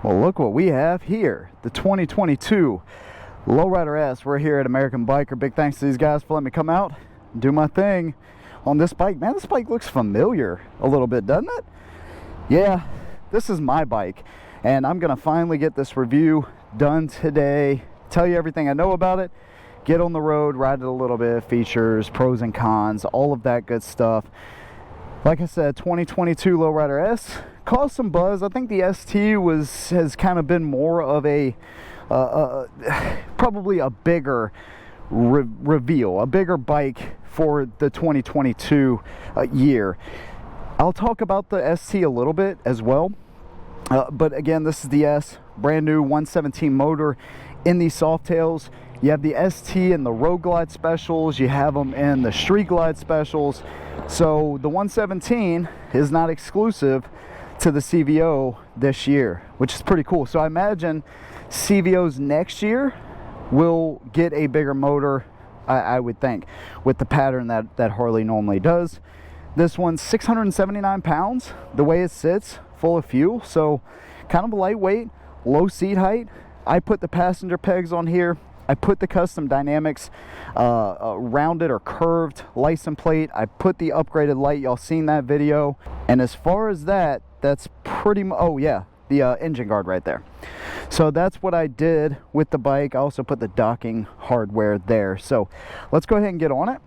Well, look what we have here, the 2022 Lowrider S. We're here at American Biker. Big thanks to these guys for letting me come out and do my thing on this bike. Man, this bike looks familiar a little bit, doesn't it? Yeah, this is my bike, and I'm gonna finally get this review done today, tell you everything I know about it, get on the road, ride it a little bit, features, pros and cons, all of that good stuff. Like I said, 2022 Lowrider S caused some buzz. I think the ST has kind of been more of a probably a bigger reveal, a bigger bike for the 2022 year. I'll talk about the ST a little bit as well, but again, this is the S, brand new 117 motor in these Softails. You have the ST in the Road Glide specials, you have them in the Street Glide specials. So the 117 is not exclusive to the CVO this year, which is pretty cool. So I imagine CVOs next year will get a bigger motor, I would think, with the pattern that Harley normally does. This one's 679 pounds, the way it sits, full of fuel. So kind of lightweight, low seat height. I put the passenger pegs on here. I put the custom dynamics rounded or curved license plate. I put the upgraded light. Y'all seen that video. And as far as that's pretty much, oh yeah, the engine guard right there. So that's what I did with the bike. I also put the docking hardware there. So let's go ahead and get on it.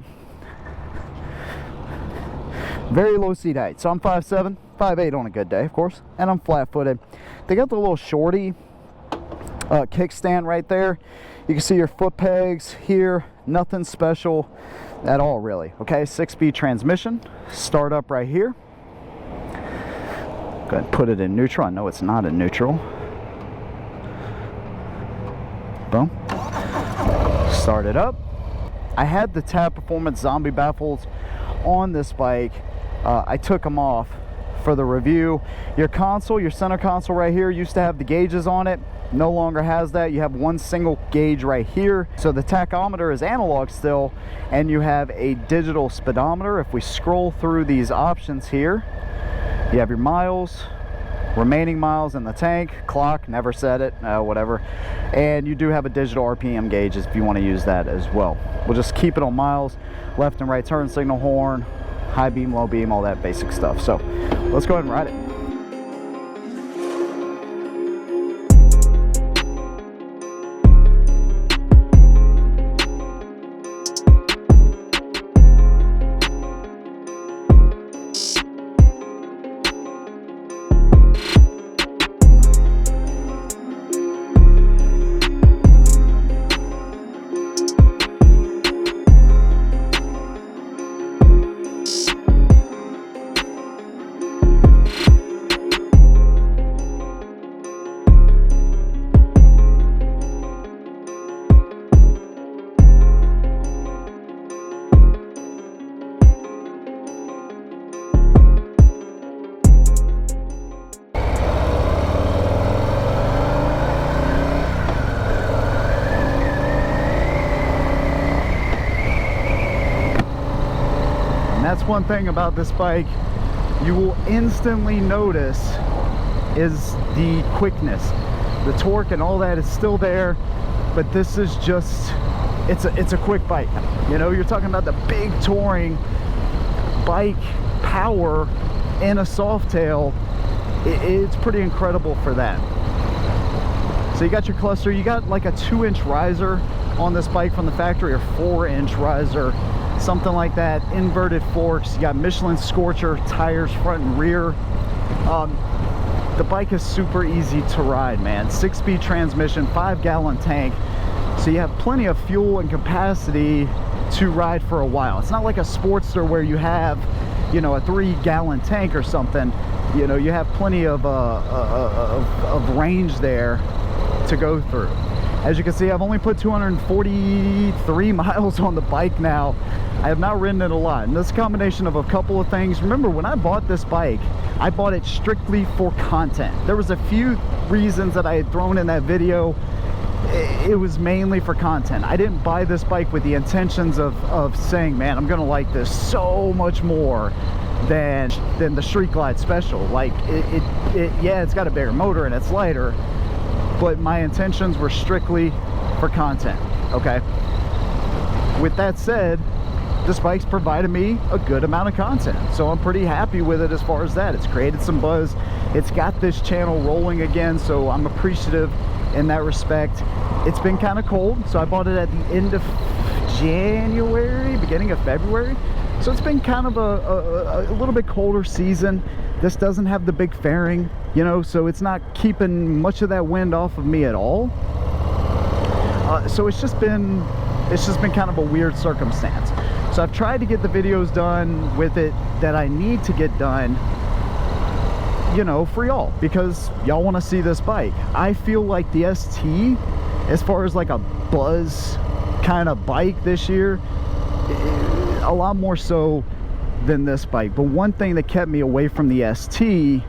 Very low seat height. So I'm 5'7", 5'8" on a good day, of course. And I'm flat-footed. They got the little shorty kickstand right there. You can see your foot pegs here, nothing special at all really. Okay, 6-speed transmission, start up right here. Go ahead and put it in neutral. I know it's not in neutral. Boom. Start it up. I had the Tab Performance Zombie baffles on this bike. I took them off for the review. Your console, your center console right here, used to have the gauges on it. No longer has that. You have one single gauge right here. So the tachometer is analog still, and you have a digital speedometer. If we scroll through these options here, you have your miles, remaining miles in the tank, clock, never set it, whatever. And you do have a digital RPM gauge if you want to use that as well. We'll just keep it on miles, left and right turn signal horn, high beam, low beam, all that basic stuff. So let's go ahead and ride it. That's one thing about this bike you will instantly notice is the quickness. The torque and all that is still there, but this is just, it's a quick bike. You know, you're talking about the big touring bike power in a Softail. It's pretty incredible for that. So you got your cluster, you got like a 2-inch riser on this bike from the factory, or 4-inch riser, something like that. Inverted forks, you got Michelin Scorcher tires front and rear. The bike is super easy to ride, man. 6-speed transmission, 5-gallon tank, so you have plenty of fuel and capacity to ride for a while. It's not like a Sportster where you have, you know, a 3-gallon tank or something. You know, you have plenty of range there to go through. As you can see, I've only put 243 miles on the bike now. I have not ridden it a lot, and this is a combination of a couple of things. Remember, when I bought this bike, I bought it strictly for content. There was a few reasons that I had thrown in that video. It was mainly for content. I didn't buy this bike with the intentions of saying, man, I'm gonna like this so much more than the Street Glide Special. Like, yeah, it's got a bigger motor and it's lighter, but my intentions were strictly for content, okay? With that said, this bike's provided me a good amount of content, so I'm pretty happy with it as far as that. It's created some buzz. It's got this channel rolling again, so I'm appreciative in that respect. It's been kind of cold, so I bought it at the end of January, beginning of February, so it's been kind of a little bit colder season. This doesn't have the big fairing, you know, so it's not keeping much of that wind off of me at all. So it's just been kind of a weird circumstance. So I've tried to get the videos done with it that I need to get done, you know, for y'all, because y'all want to see this bike. I feel like the ST, as far as like a buzz kind of bike this year, a lot more so than this bike. But one thing that kept me away from the ST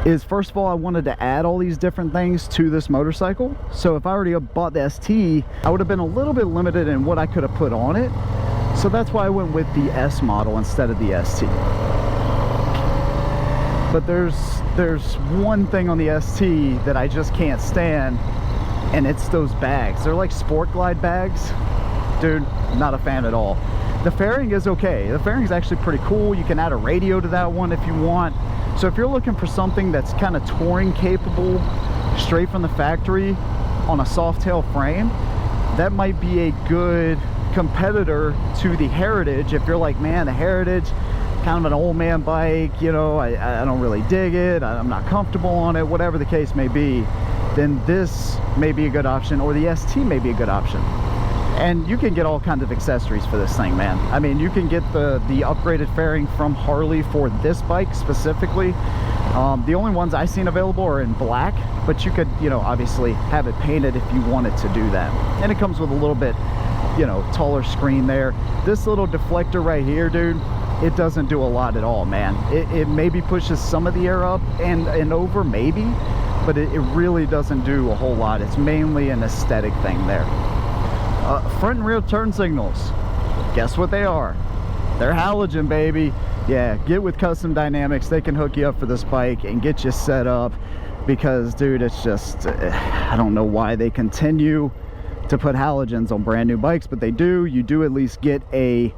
is, first of all, I wanted to add all these different things to this motorcycle. So if I already bought the ST, I would have been a little bit limited in what I could have put on it. So that's why I went with the S model instead of the ST. But there's one thing on the ST that I just can't stand, and it's those bags. They're like Sport Glide bags. Dude, not a fan at all. The fairing is okay. The fairing is actually pretty cool. You can add a radio to that one if you want. So if you're looking for something that's kind of touring capable, straight from the factory on a soft tail frame, that might be a good competitor to the Heritage. If you're like, man, the Heritage, kind of an old man bike, you know, I don't really dig it, I'm not comfortable on it, whatever the case may be, then this may be a good option, or the ST may be a good option. And you can get all kinds of accessories for this thing, man. I mean, you can get the upgraded fairing from Harley for this bike specifically. The only ones I've seen available are in black, but you could, you know, obviously have it painted if you wanted to do that. And it comes with a little bit, you know, taller screen there. This little deflector right here, dude, it doesn't do a lot at all, man. It maybe pushes some of the air up and over, maybe, but it really doesn't do a whole lot. It's mainly an aesthetic thing there. Front and rear turn signals, guess what they are? They're halogen, baby. Yeah, get with Custom Dynamics. They can hook you up for this bike and get you set up, because, dude, it's just, I don't know why they continue to put halogens on brand new bikes, but they do. You do at least get an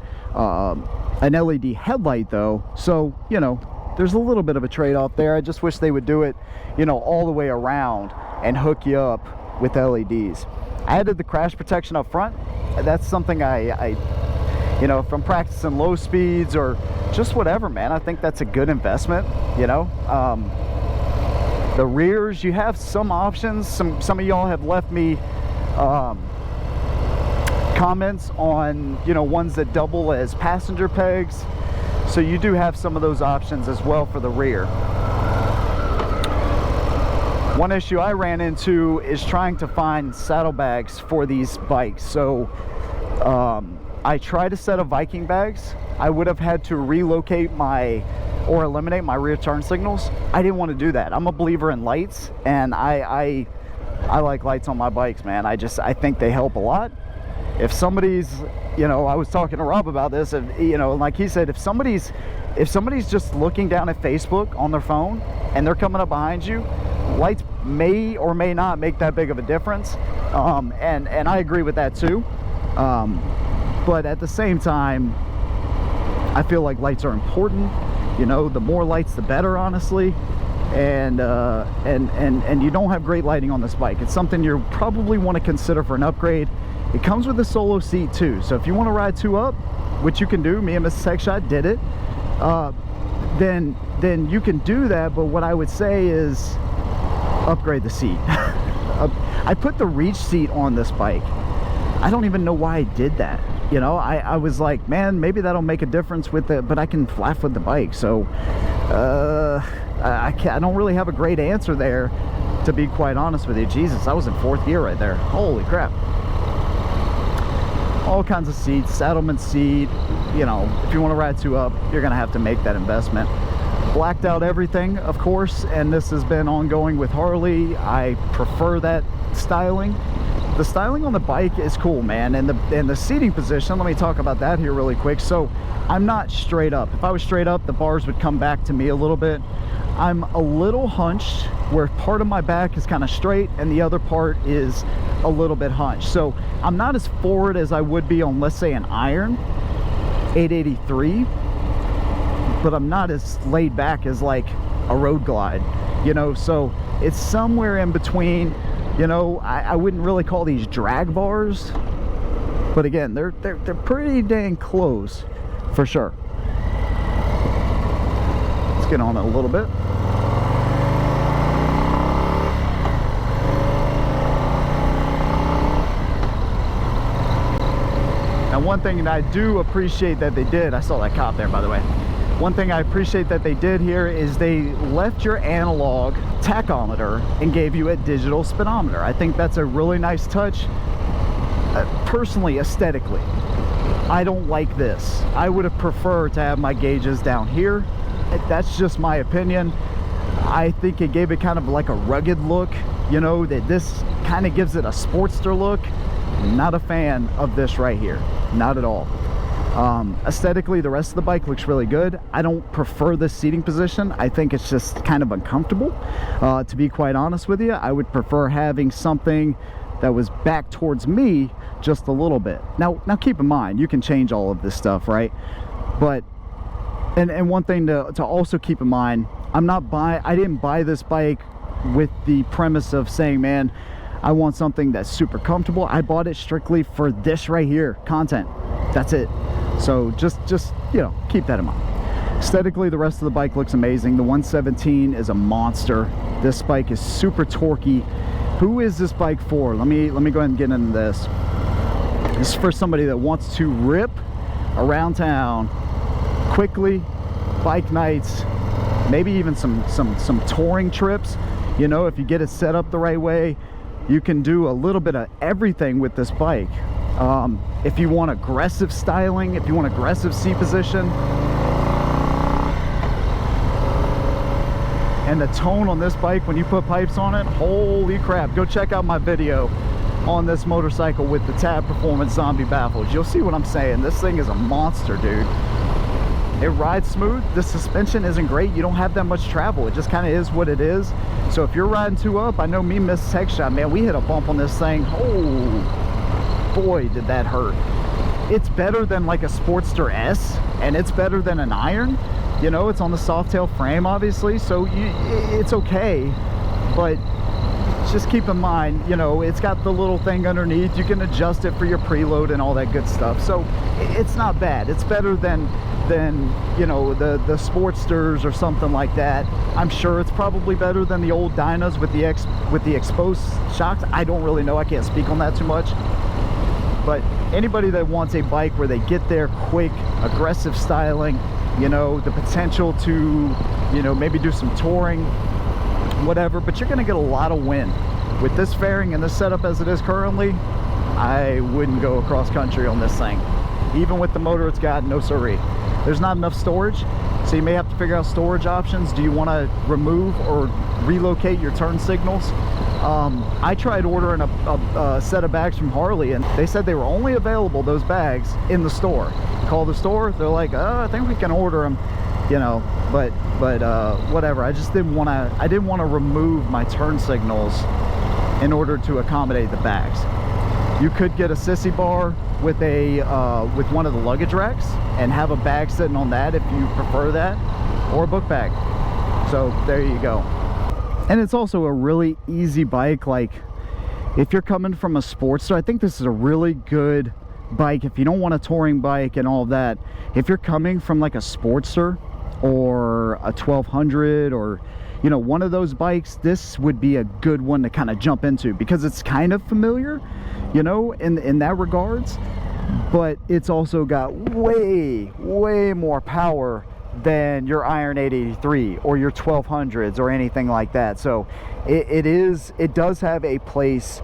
LED headlight though, so, you know, there's a little bit of a trade-off there. I just wish they would do it, you know, all the way around and hook you up with LEDs. I added the crash protection up front. That's something I you know, from practicing low speeds or just whatever, man, I think that's a good investment, you know. The rears, you have some options. Some of y'all have left me comments on, you know, ones that double as passenger pegs, so you do have some of those options as well for the rear. One issue I ran into is trying to find saddlebags for these bikes. So I tried a set of Viking bags. I would have had to relocate or eliminate my rear turn signals. I didn't want to do that. I'm a believer in lights, and I like lights on my bikes, man. I think they help a lot. If somebody's, you know, I was talking to Rob about this, you know, like he said, if somebody's just looking down at Facebook on their phone and they're coming up behind you, lights may or may not make that big of a difference. And I agree with that too. But at the same time, I feel like lights are important. You know, the more lights, the better, honestly. And you don't have great lighting on this bike. It's something you probably want to consider for an upgrade. It comes with a solo seat too, so if you want to ride two up, which you can do, me and Mrs. Sexshot did it, then you can do that. But what I would say is upgrade the seat. I put the reach seat on this bike. I don't even know why I did that. You know, I was like, man, maybe that'll make a difference with it, but I can flat foot the bike, so I don't really have a great answer there, to be quite honest with you. Jesus, I was in fourth gear right there. Holy crap. All kinds of seats, saddleman seat. You know, if you want to ride two up, you're gonna have to make that investment. Blacked out everything, of course, and this has been ongoing with Harley. I prefer that styling. The styling on the bike is cool, man, and the seating position, let me talk about that here really quick. So I'm not straight up. If I was straight up, the bars would come back to me a little bit. I'm a little hunched, where part of my back is kind of straight and the other part is a little bit hunched. So I'm not as forward as I would be on, let's say, an iron 883, but I'm not as laid back as like a road glide, you know. So it's somewhere in between. You know, I wouldn't really call these drag bars, but again, they're pretty dang close for sure. Let's get on it a little bit. Now, one thing that I do appreciate that they did, I saw that cop there, by the way. One thing I appreciate that they did here is they left your analog tachometer and gave you a digital speedometer. I think that's a really nice touch. Personally, aesthetically, I don't like this. I would have preferred to have my gauges down here. That's just my opinion. I think it gave it kind of like a rugged look, you know, that this kind of gives it a Sportster look. Not a fan of this right here, not at all. Aesthetically, the rest of the bike looks really good. I don't prefer this seating position. I think it's just kind of uncomfortable, to be quite honest with you. I would prefer having something that was back towards me just a little bit. Now keep in mind, you can change all of this stuff, right? But and one thing to also keep in mind, I didn't buy this bike with the premise of saying, man, I want something that's super comfortable. I bought it strictly for this right here, content. That's it. So just you know, keep that in mind. Aesthetically, the rest of the bike looks amazing. The 117 is a monster. This bike is super torquey. Who is this bike for? Let me go ahead and get into this. This is for somebody that wants to rip around town quickly, bike nights, maybe even some touring trips. You know, if you get it set up the right way, you can do a little bit of everything with this bike. If you want aggressive styling, if you want aggressive seat position, and the tone on this bike when you put pipes on it, holy crap. Go check out my video on this motorcycle with the Tab Performance Zombie baffles. You'll see what I'm saying. This thing is a monster, dude. It rides smooth. The suspension isn't great. You don't have that much travel. It just kind of is what it is. So if you're riding two up, I know me, Miss Tech Shot, man, we hit a bump on this thing. Oh boy, did that hurt. It's better than like a Sportster S, and it's better than an iron. You know, it's on the soft tail frame, obviously, so it's okay. But just keep in mind, you know, it's got the little thing underneath. You can adjust it for your preload and all that good stuff. So it's not bad. It's better than you know, the Sportsters or something like that. I'm sure it's probably better than the old Dynas with the exposed shocks. I don't really know. I can't speak on that too much. But anybody that wants a bike where they get there quick, aggressive styling, you know, the potential to, you know, maybe do some touring, whatever, but you're going to get a lot of wind. With this fairing and this setup as it is currently, I wouldn't go across country on this thing. Even with the motor it's got, no siree. There's not enough storage, so you may have to figure out storage options. Do you want to remove or relocate your turn signals? I tried ordering a set of bags from Harley, and they said they were only available, those bags, in the store. Call the store, they're like, I think we can order them, you know, but whatever. I just didn't want to remove my turn signals in order to accommodate the bags. You could get a sissy bar with with one of the luggage racks and have a bag sitting on that if you prefer that, or a book bag. So there you go. And it's also a really easy bike. Like, if you're coming from a Sportster, I think this is a really good bike if you don't want a touring bike and all of that. If you're coming from like a Sportster or a 1200 or, you know, one of those bikes, this would be a good one to kind of jump into, because it's kind of familiar, you know, in that regards, but it's also got way more power than your Iron 883 or your 1200s or anything like that. So it does have a place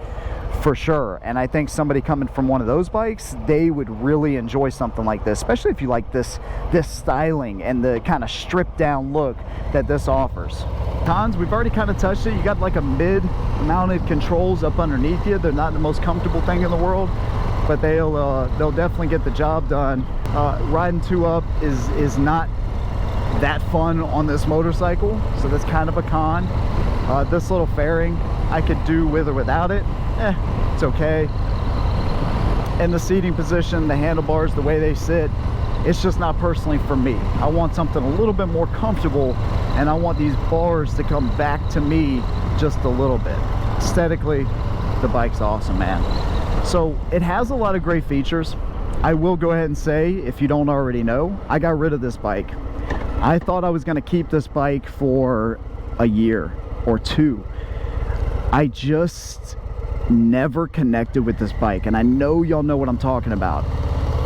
for sure, and I think somebody coming from one of those bikes, they would really enjoy something like this, especially if you like this styling and the kind of stripped down look that this offers. Cons, we've already kind of touched it. You got like a mid-mounted controls up underneath you. They're not the most comfortable thing in the world, but they'll definitely get the job done. Riding two up is not that fun on this motorcycle, so that's kind of a con. This little fairing I could do with or without it. It's okay. And the seating position, the handlebars, the way they sit, it's just not personally for me. I want something a little bit more comfortable, and I want these bars to come back to me just a little bit. Aesthetically, the bike's awesome, man. So it has a lot of great features. I will go ahead and say, if you don't already know, I got rid of this bike. I thought I was going to keep this bike for a year or two. I just never connected with this bike, and I know y'all know what I'm talking about.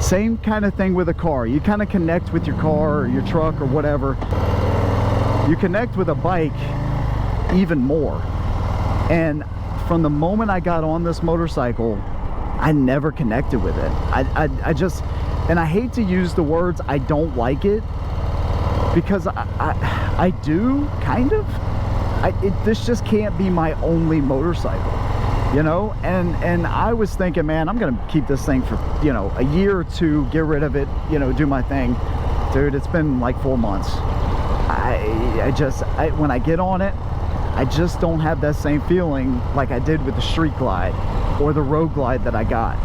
Same kind of thing with a car. You kind of connect with your car or your truck or whatever. You connect with a bike even more. And from the moment I got on this motorcycle, I never connected with it. I just, and I hate to use the words I don't like it, because I do, kind of. This just can't be my only motorcycle, you know? And I was thinking, man, I'm gonna keep this thing for, you know, a year or two, get rid of it, you know, do my thing. Dude, it's been like 4 months. When I get on it, I just don't have that same feeling like I did with the Street Glide or the Road Glide that I got,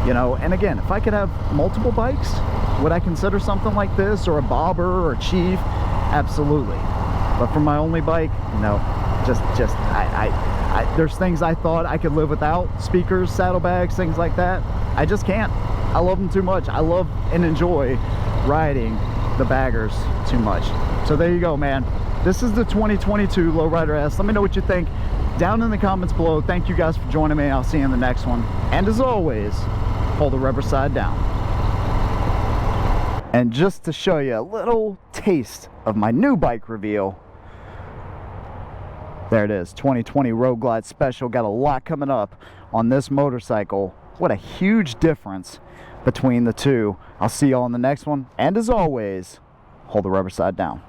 you know? And again, if I could have multiple bikes, would I consider something like this, or a Bobber or a Chief? Absolutely. But for my only bike, no. There's things I thought I could live without, speakers, saddlebags, things like that. I just can't. I love them too much. I love and enjoy riding the baggers too much. So there you go, man. This is the 2022 Lowrider S. Let me know what you think down in the comments below. Thank you guys for joining me. I'll see you in the next one. And as always, hold the rubber side down. And just to show you a little taste of my new bike reveal, there it is, 2020 Road Glide Special. Got a lot coming up on this motorcycle. What a huge difference between the two. I'll see y'all in the next one. And as always, hold the rubber side down.